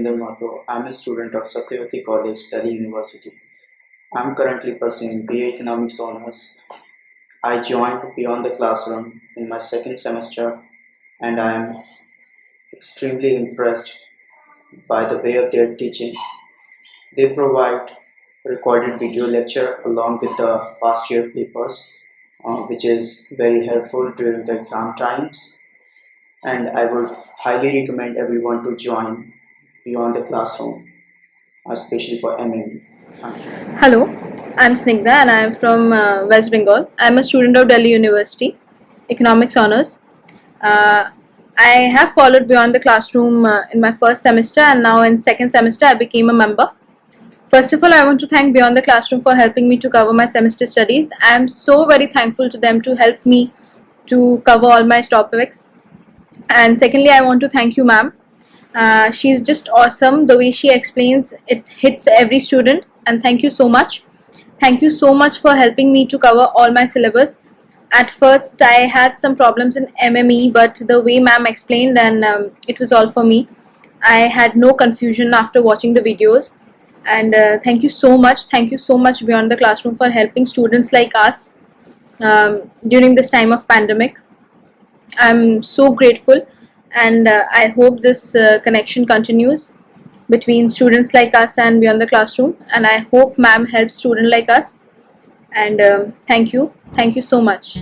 Ravinder Mato. I'm a student of Satyavati College, Delhi University. I'm currently pursuing BA Economics Honors. I joined Beyond the Classroom in my second semester and I am extremely impressed by the way of their teaching. They provide recorded video lecture along with the past year papers, which is very helpful during the exam times. And I would highly recommend everyone to join Beyond the Classroom, especially for MME. Thank you. Hello, I'm SNIGDHA and I'm from West Bengal. I'm a student of Delhi University, Economics Honors. I have followed Beyond the Classroom in my first semester, and now in second semester I became a member. First of all, I want to thank Beyond the Classroom for helping me to cover my semester studies. I am so very thankful to them to help me to cover all my topics. And secondly, I want to thank you, ma'am. She's just awesome. The way she explains, it hits every student. And thank you so much. Thank you so much for helping me to cover all my syllabus. At first, I had some problems in MME, but the way ma'am explained, and it was all for me. I had no confusion after watching the videos. And thank you so much. Thank you so much, Beyond the Classroom, for helping students like us during this time of pandemic. I'm so grateful, and I hope this connection continues between students like us and Beyond the Classroom, and I hope ma'am helps students like us. And thank you so much.